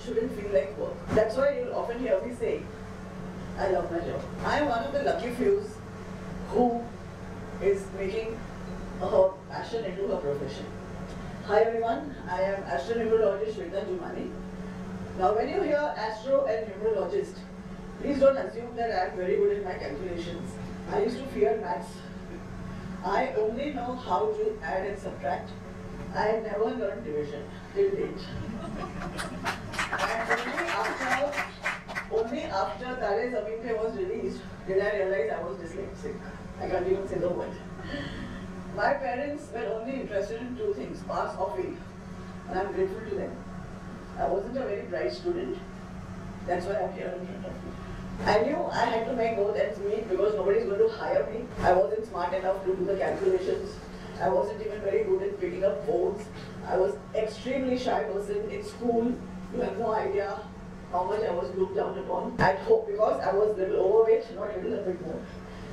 shouldn't feel like work. That's why you'll often hear me say, I love my job. I am one of the lucky few who is making her passion into her profession. Hi everyone, I am astronumerologist Shweta Jumani. Now when you hear astro and numerologist, please don't assume that I am very good in my calculations. I used to fear maths. I only know how to add and subtract. I never learned division till date. And only after Tare Zameen Pe was released did I realize I was dyslexic. I can't even say the word. My parents were only interested in two things, pass or fail. And I'm grateful to them. I wasn't a very bright student. That's why I'm here in front of you. I knew I had to make both ends meet because nobody's going to hire me. I wasn't smart enough to do the calculations. I wasn't even very good at picking up boards. I was extremely shy person in school. You have no idea how much I was looked down upon. At home, because I was a little overweight, not a little, a bit more.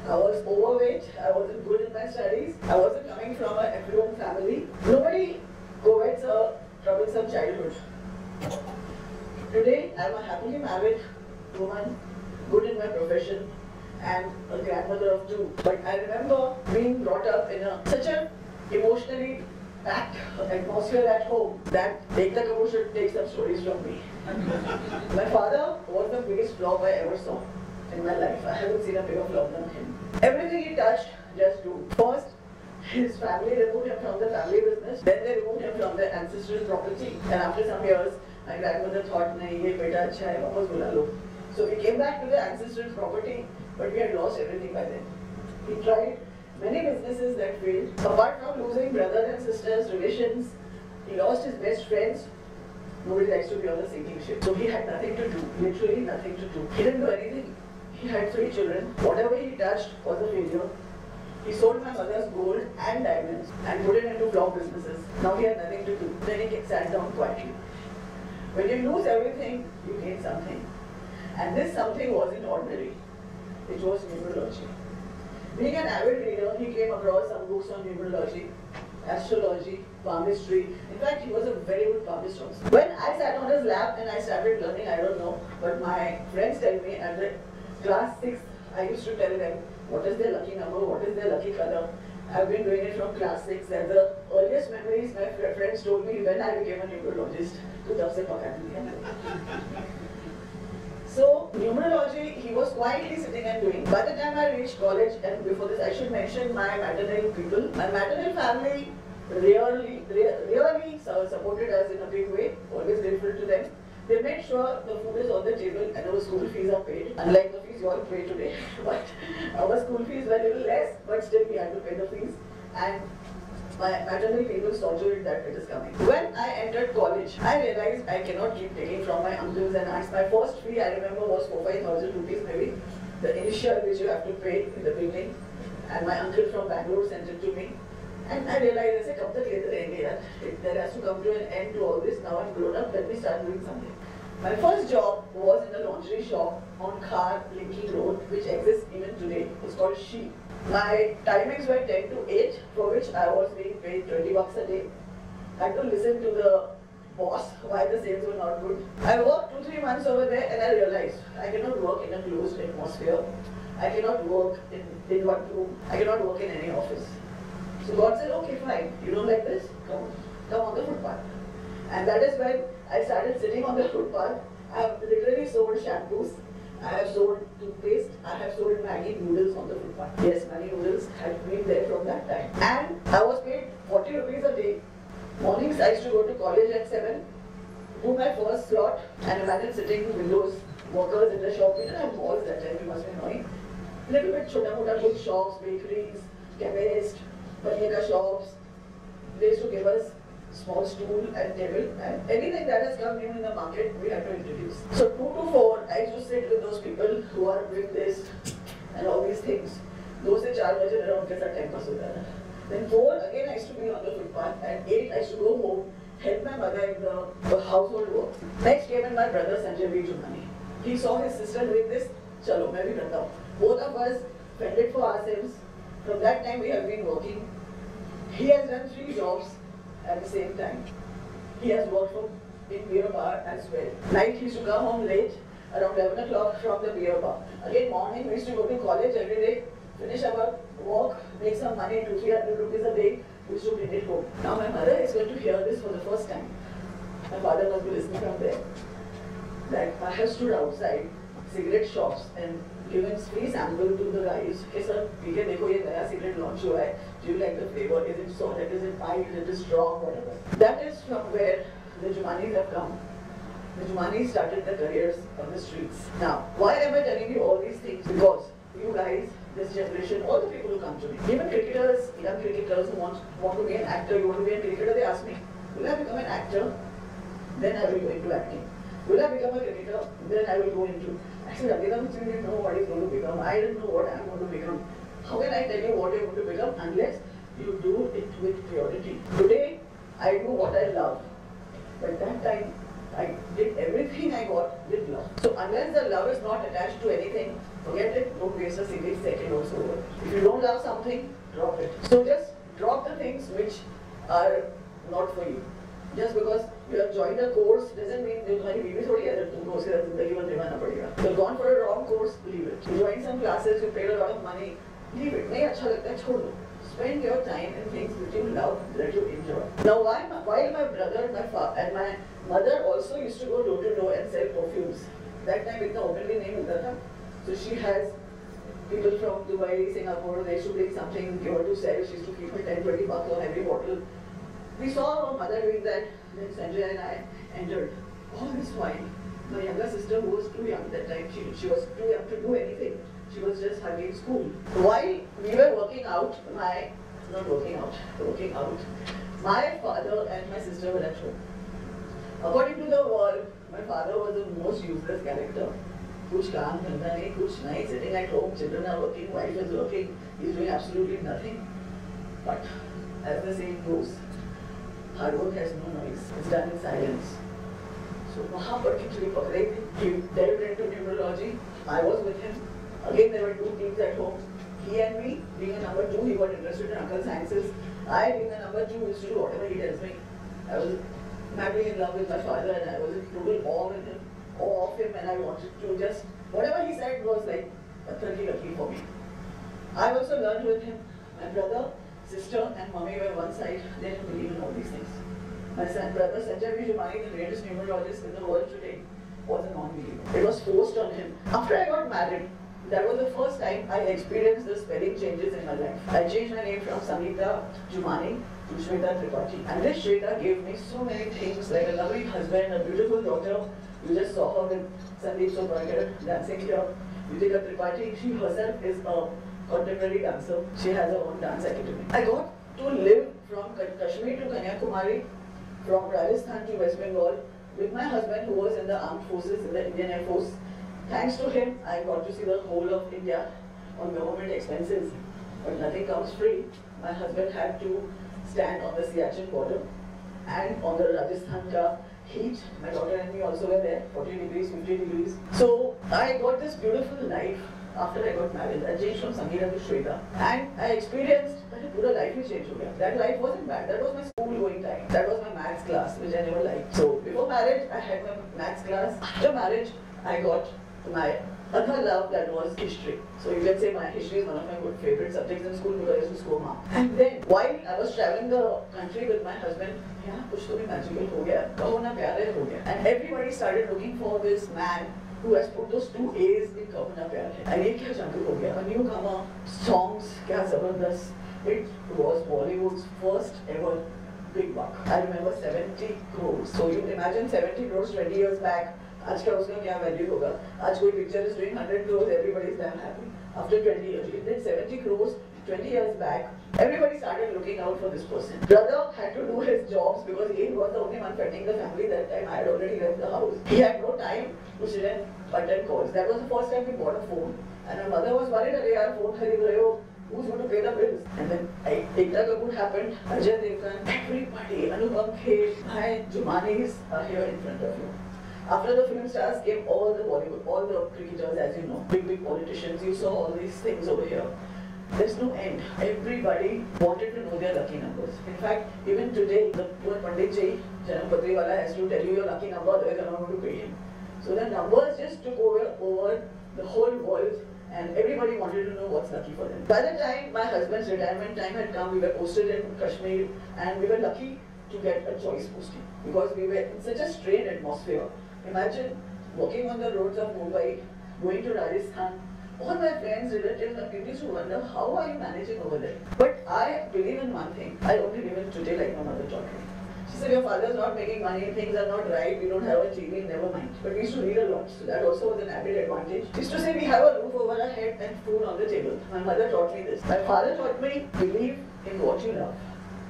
I was overweight, I wasn't good in my studies. I wasn't coming from an affluent family. Nobody coveted a troublesome childhood. Today, I'm a happily married woman, good in my profession, and a grandmother of two. But I remember being brought up in such an emotionally packed atmosphere at home that Ekta Kapoor should take some stories from me. My father was the biggest flop I ever saw in my life. I haven't seen a bigger flop than him. Everything he touched, just do. First, his family removed him from the family business. Then they removed him from the ancestral property. And after some years, my grandmother thought, nahi, ye beta acha hai, wapas bula lo. So we came back to the ancestral property, but we had lost everything by then. He tried many businesses that failed. Apart from losing brothers and sisters, relations, he lost his best friends. Nobody likes to be on a sinking ship. So he had nothing to do, literally nothing to do. He didn't do anything. He had 3 children. Whatever he touched was a failure. He sold my mother's gold and diamonds and put it into flop businesses. Now he had nothing to do. Then he sat down quietly. When you lose everything, you gain something. And this something wasn't ordinary. It was numerology. Being an avid reader, he came across some books on numerology, astrology, palmistry. In fact, he was a very good palmist also. When I sat on his lap and I started learning, I don't know, but my friends tell me at the class 6, I used to tell them what is their lucky number, what is their lucky color. I've been doing it from class 6, and the earliest memories my friends told me when I became a numerologist. So, numerology, he was quietly sitting and doing. By the time I reached college, and before this I should mention my maternal people. My maternal family really supported us in a big way, always grateful to them. They made sure the food is on the table and our school fees are paid, unlike the fees you all pay today. But our school fees were a little less, but still we had to pay the fees. And my maternal people saw to it that it is coming. When I entered college, I realized I cannot keep taking from my uncles and aunts. My first fee, I remember, was 4,000-5,000 rupees maybe, the initial which you have to pay in the beginning. And my uncle from Bangalore sent it to me. And I realized, I said, kab tak lete rahenge yaar? There has to come to an end to all this. Now I'm grown up, let me start doing something. My first job was in a lingerie shop on Khar Linking Road, which exists even today. It's called She. My timings were 10 to 8, for which I was being paid 20 bucks a day. I had to listen to the boss why the sales were not good. I worked 2-3 months over there and I realized I cannot work in a closed atmosphere. I cannot work in one room. I cannot work in any office. So God said, okay, fine, you don't like this? Come on the footpath. And that is when I started sitting on the footpath. I have literally sold shampoos. I have sold toothpaste. I have sold Maggi noodles on the footpath. Yes, Maggi noodles had been there from that time. And I was paid 40 rupees a day. Mornings I used to go to college at 7, do my first slot, and imagine sitting with those workers in the shop. We didn't have malls that time, you must be knowing. Little bit chota-mota good shops, bakeries, chemists, panika shops. They used to give us small stool and table, and anything that has come new in the market, we had to introduce. So 2 to 4, I used to sit with those people who are doing this and all these things. Those se 4 baje around ke sath time pass hota tha. Then 4, again I used to be on the footpath, and 8 I used to go home, help my mother in the household work. Next came in my brother Sanjay B. Jumani. He saw his sister doing this, chalo, main bhi karta hu. Both of us fended for ourselves. From that time we have been working. He has done 3 jobs at the same time. He has worked for in beer bar as well. Night he used to come home late, around 11 o'clock from the beer bar. Again morning we used to go to college every day, finish our work, make some money, 200-300 rupees a day, we used to bring it home. Now my mother is going to hear this for the first time. My father must be listening from there. That I have stood outside cigarette shops and given free sample to the guys. Okay sir, ठीक है देखो ये नया cigarette launch हुआ है. Do you like the flavor? Is it solid? Is it mild? Is it strong? Whatever. That is from where the Jumanis have come. The Jumanis started their careers on the streets. Now, why am I telling you all these things? Because you guys, this generation, all the people who come to me, even cricketers, young cricketers who want to be an actor, you want to be a cricketer, they ask me, will I become an actor? Then I will go into acting. Will I become a cricketer? Then I will go into. I said, Abhidham, you didn't know what he's going to become. I didn't know what I'm going to become. How can I tell you what you're going to become unless you do it with purity? Today, I do what I love. But that time, I did everything I got with love. So unless the love is not attached to anything, forget it, don't waste a single second also. If you don't love something, drop it. So just drop the things which are not for you. Just because you have joined a course doesn't mean that तुम्हारी बीवी थोड़ी है जब तुमको उसके साथ जिंदगी भर निभाना पड़ेगा. So gone for a wrong course, leave it. You join some classes, you paid a lot of money, leave it. नहीं अच्छा लगता है छोड़ दो. Spend your time in things that you love, that you enjoy. Now while my brother, my father and my mother also used to go door to door and sell perfumes. That time इतना openly नहीं मिलता था. So she has people from Dubai, Singapore, they used to bring something, give her to sell. She used to keep her 10-20 bucks on every bottle. We saw our mother doing that, then Sanjay and I entered. All this while, my younger sister who was too young that time, she was too young to do anything. She was just hugging school. While we were working out, my father and my sister were at home. According to the world, my father was the most useless character. कुछ काम धंधा नहीं, कुछ नहीं, sitting at home, children are working, wife is working, he's doing absolutely nothing. But as the saying goes, hard work has no noise. It's done in silence. So वहाँ पर खिचड़ी पकड़े थे. He delved into numerology. I was with him. Again, there were two teams at home. He and me, being a number two, he got interested in occult sciences. I, being a number two, used to do whatever he tells me. I was madly in love with my father, and I was in total awe with him, awe of him, and I wanted to just whatever he said was like a lucky for me. I also learned with him. My brother, sister and mommy were one side. They didn't believe in all these things. My brother Sanjay Jumani, the greatest numerologist in the world today, was a non-believer. It was forced on him. After I got married, that was the first time I experienced the spelling changes in my life. I changed my name from Sangeeta Jumani to Shweta Tripathi. And this Shweta gave me so many things, like a lovely husband, a beautiful daughter. You just saw her with Sandeep Soparkar dancing here. Yutika Tripathi, she herself is a contemporary dancer. She has her own dance academy. I got to live from Kashmir to Kanyakumari, from Rajasthan to West Bengal, with my husband who was in the armed forces, in the Indian Air Force. Thanks to him, I got to see the whole of India on government expenses. But nothing comes free. My husband had to stand on the Siachen border and on the Rajasthan ka heat. My daughter and me also were there, 40 degrees, 50 degrees. So I got this beautiful life after I got married. I changed from Sangeeta to Shweta. And I experienced that pura life will change. That life wasn't bad. That was my school going time. That was my maths class, which I never liked. So before marriage, I had my maths class. After marriage, I got my other love, that was history. So you can say my history is one of my good favorite subjects in school because I used to score marks. And then while I was traveling the country with my husband, yeah, kuch to bhi magical ho gaya, kaho na pyar hai ho gaya. And everybody started looking for this man who has put those two A's in Kaho Na Pyar Hai. And ye kya jungle ho gaya? A newcomer, songs, kya zabardast. It was Bollywood's first ever big buck. I remember 70 crores. So you imagine 70 crores 20 years back. आज का उसका क्या value होगा? आज कोई picture is doing 100 crores, everybody is damn happy. After 20 years, he did 70 crores 20 years back. Everybody started looking out for this person. Brother had to do his jobs because he was the only one fending the family that time. I had already left the house. He had no time to sit and attend calls. That was the first time we bought a phone. And my mother was worried, "Arey yaar, phone kharid rahe ho. Who's going to pay the bills?" And then Ekta Kapoor happened. Ajay Devgan, everybody, Anupam Kher, my Jumanis are here in front of you. After the film stars came all the Bollywood, all the cricketers, as you know, big politicians. You saw all these things over here. there's no end. Everybody wanted to know their lucky numbers. In fact, even today, the poor Pandit Ji, Janam Patriwala, has to tell you your lucky number, otherwise you're not going to pay him. So the numbers just took over the whole world, and everybody wanted to know what's lucky for them. By the time my husband's retirement time had come, we were posted in Kashmir, and we were lucky to get a choice posting because we were in such a strained atmosphere. Imagine walking on the roads of Mumbai, going to Rajasthan. All my friends, relatives, and people used to wonder, how are you managing over there? But I believe in one thing. I only live in today like my mother taught me. She said, your father's not making money, things are not right, we don't have a TV, never mind. But we used to read a lot, so that also was an added advantage. She used to say, we have a roof over our head and food on the table. My mother taught me this. My father taught me, believe in what you love.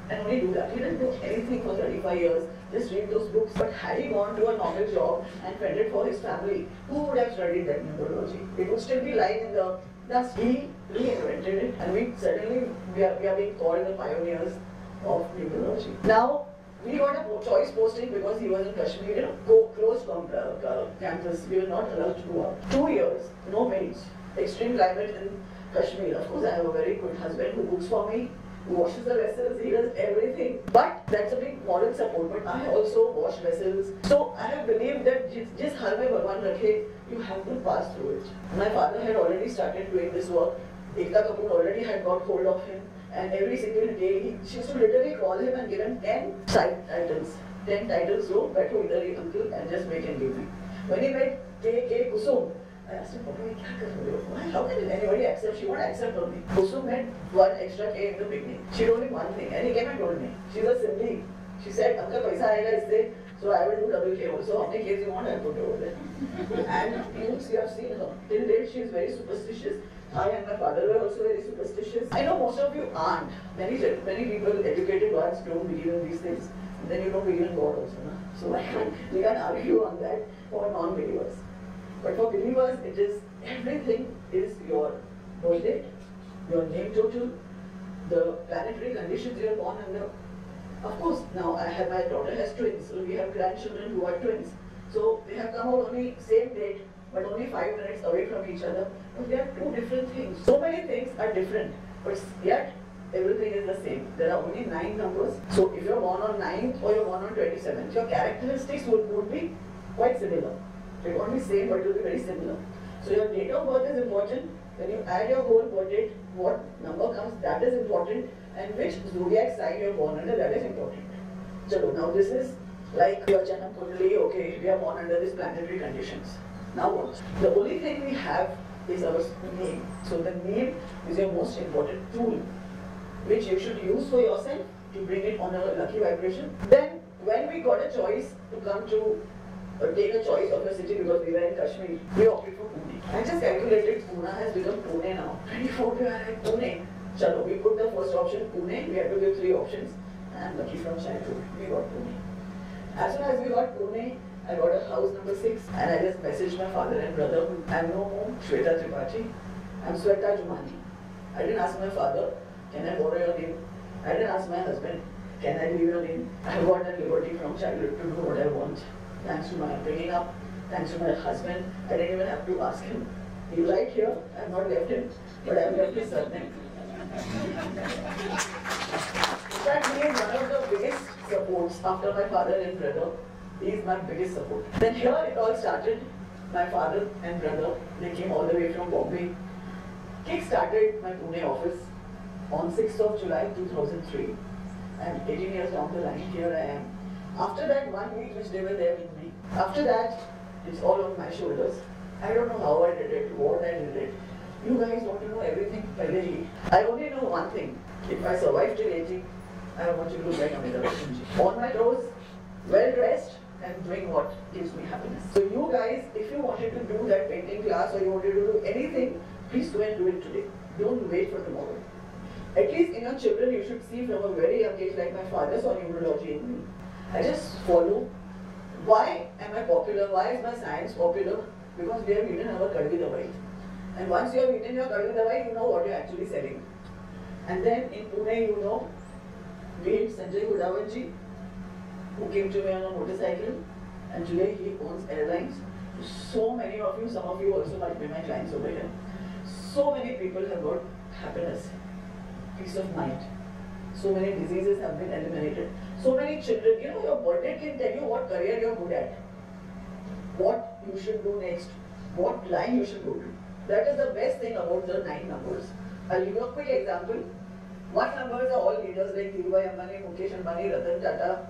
And only do that. He didn't do anything for 35 years, just read those books. But had he gone to a normal job and fended for his family, who would have studied that numerology? It would still be lying in the dust. He reinvented it, and we are being called the pioneers of numerology. Now, we got a choice posting because he was in Kashmir, closed campus. We were not allowed to go out. 2 years, no mates, extreme climate in Kashmir. Of course, I have a very good husband who cooks for me, who washes the vessels, he does everything. But that's a big moral support. But I also wash vessels. So I have believed that just har mein Bhagwan rakhe, you have to pass through it. My father had already started doing this work. Ekta Kapoor already had got hold of him. And every single day, she used to literally call him and give him 10 titles. 10 titles, so बैठो इधर ही uncle and just make and give me. When he met K. Kusum, I asked him, Papa, क्या कर रहे हो? Why? How can anybody accept? She won't accept only. Kusum had one extra K in the beginning. She told him one thing, and he came and told me. She's a Sindhi. She said, Uncle, paisa आएगा इससे, so I will do double K also. How many Ks you want, I'll put over there. And you have seen her. Till date, she is very superstitious. I and my father were also very superstitious. I know most of you aren't. Many people, educated ones, don't believe in these things. And then you don't believe in God also. Na? So we can't argue on that for non-believers. But for believers, it is everything is your birth date, your name total, the planetary conditions you are born under. Of course, now my daughter has twins, so we have grandchildren who are twins. So they have come out only same date, but only 5 minutes away from each other. But they are two different things. So many things are different, but yet everything is the same. There are only 9 numbers. So if you're born on 9th or you're born on 27th, your characteristics would be quite similar. It won't be same, but it will be very similar. So your date of birth is important. When you add your whole birth date, what number comes, that is important. And which zodiac sign you're born under, that is important. So now this is like your Janam Kundali, okay, we are born under these planetary conditions. Now what? The only thing we have is our name. So the name is your most important tool, which you should use for yourself to bring it on a lucky vibration. Then when we got a choice to come to take a choice of a city because we were in Kashmir, we opted for Pune. I just calculated Pune has become Pune now. 24 we are at Pune. Chalo, we put the first option Pune, we had to give 3 options. And I'm lucky from childhood, we got Pune. As soon as we got Pune, I got a house number 6 and I just messaged my father and brother, I'm no more Shweta Tripathi, I'm Sweta Jumani. I didn't ask my father, can I borrow your name? I didn't ask my husband, can I leave your name? I have got that liberty from childhood to do what I want. Thanks to my bringing up, thanks to my husband, I didn't even have to ask him. He's right here, I have not left him, but I have left his surname. That is one of the biggest supports after my father and brother. He is my biggest support. Then here it all started. My father and brother, they came all the way from Bombay. Kick-started my Pune office on 6th of July 2003. And 18 years down the line, here I am. After that 1 week which they were there with me, after that, it's all on my shoulders. I don't know how I did it, what I did it. You guys want to know everything. I only know one thing. If I survive till 80, I want you to look like Amitabh Bachchan. On my toes, well dressed, and doing what gives me happiness. So you guys, if you wanted to do that painting class or you wanted to do anything, please go and do it today. Don't wait for tomorrow. At least in your children, you should see from a very young age, like my father saw numerology in me. I just follow. Why am I popular? Why is my science popular? Because we have eaten our kadvi dawai. And once you have eaten your kadvi dawai, you know what you're actually selling. And then in Pune, you know, we hit Sanjay Gudavanji, who came to me on a motorcycle, and today he owns airlines. So many of you, some of you also might be my clients over here. So many people have got happiness, peace of mind. So many diseases have been eliminated. So many children, your birthday can tell you what career you're good at, what you should do next, what line you should go to. That is the best thing about the 9 numbers. I'll give you a quick example. 1 numbers are all leaders like Dhirubhai Ambani, Mukesh Ambani, Ratan Tata,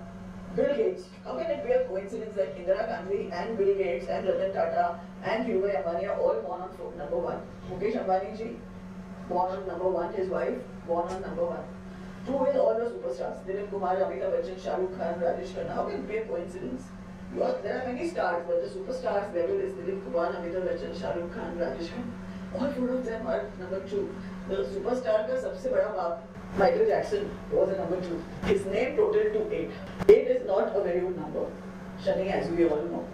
Bill Gates. How can it be a coincidence that Indira Gandhi and Bill Gates and Ratan Tata and Dhirubhai Ambani are all born on number 1? Mukesh Ambani ji, born on number 1, his wife, born on number 1. 2 is all the superstars. Dilip Kumar, Amitabh Bachchan, Shah Rukh Khan, Rajesh Khanna. How can it be a coincidence? There are many stars, but the superstars level is Dilip Kumar, Amitabh Bachchan, Shah Rukh Khan, Rajesh Khanna. All 4 of them are number 2. The superstar का सबसे बड़ा बाप Michael Jackson was a number 2. His name totaled to 8. 8 is not a very good number. Shani, as we all know.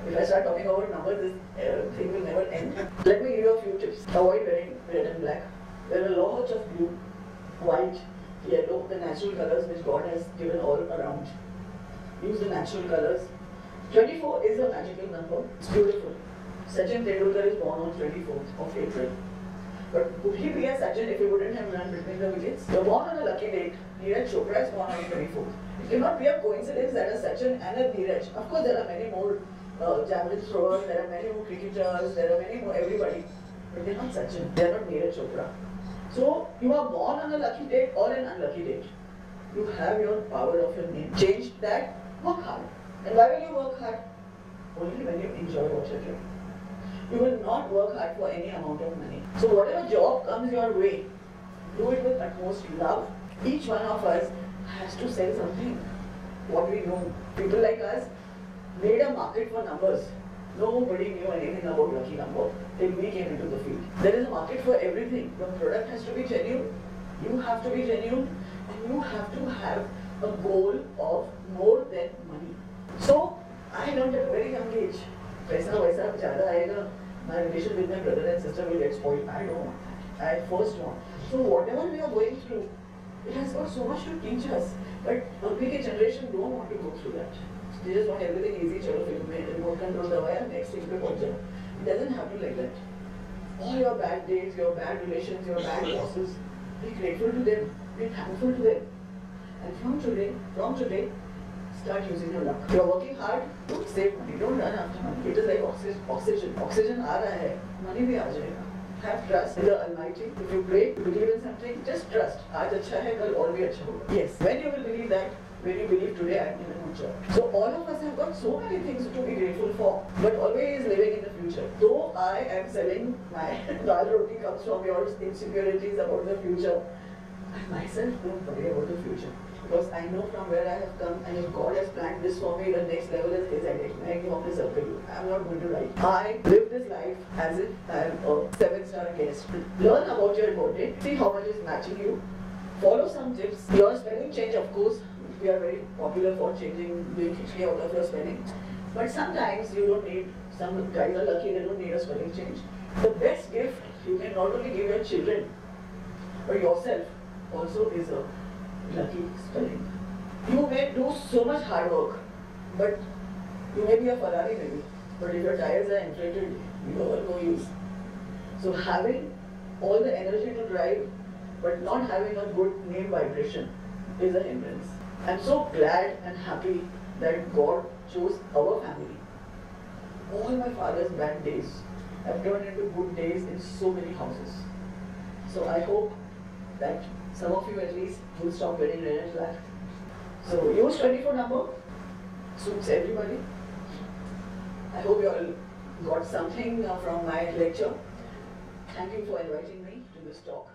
If I start talking about numbers, this thing will never end. Let me give you a few tips. Avoid wearing red and black. There are lots of blue, white, yellow, the natural colors which God has given all around. Use the natural colors. 24 is a magical number. It's beautiful. Sachin Tendulkar is born on 24th of April. But would he be a Sachin if he wouldn't have run between the wickets? You're born on a lucky date. Neeraj Chopra is born on 24th. It cannot be a coincidence that a Sachin and a Neeraj. Of course, there are many more javelin throwers, there are many more cricketers, there are many more everybody. But they're not Sachin. They're not Neeraj Chopra. So you are born on a lucky date or an unlucky date. You have your power of your name. Change that. Work hard. And why will you work hard? Only when you enjoy what you're doing. You will not work hard for any amount of money. So whatever job comes your way, do it with utmost love. Each one of us has to sell something. What we know. People like us made a market for numbers. Nobody knew anything about lucky number till we came into the field. There is a market for everything. The product has to be genuine. You have to be genuine, and you have to have a goal of more than money. So I learned at a very young age. My relation with my brother and sister will get spoiled. I don't want that. I first want. So whatever we are going through, it has got so much to teach us. But our generation don't want to go through that. They just want everything easy. Chalo film mein remote control dawaya, next thing pe pahunch jao. It doesn't happen like that. All your bad days, your bad relations, your bad bosses, be grateful to them. Be thankful to them. And from today, start using your luck. You are working hard, don't save money, don't run after money. It is like oxygen. Oxygen aa raha hai, money bhi aa jayega. Have trust in the Almighty. If you pray, you believe in something, just trust. Aaj अच्छा है, कल और भी अच्छा होगा. Yes. When you will believe that, when you believe today, I am in the future. So all of us have got so many things to be grateful for, but always living in the future. Though I am selling my dal roti comes from your insecurities about the future, I myself don't worry about the future. Because I know from where I have come, and if God has planned this for me, the next level is His headache. I am not going to write. I live this life as if I am a 7-star guest. Learn about your birthday, see how much is matching you, follow some tips. Your spelling change, of course, we are very popular for changing the history out of your spelling. But sometimes you don't need, some guys are lucky, they don't need a spelling change. The best gift you can not only give your children, but yourself also is a lucky spelling. You may do so much hard work, but you may be a Ferrari maybe, but if your tires are inflated, you are no use. So having all the energy to drive, but not having a good name vibration is a hindrance. I'm so glad and happy that God chose our family. All my father's bad days have turned into good days in so many houses. So I hope that some of you at least will stop wearing red and black. So use 24 number, suits everybody. I hope you all got something from my lecture. Thank you for inviting me to this talk.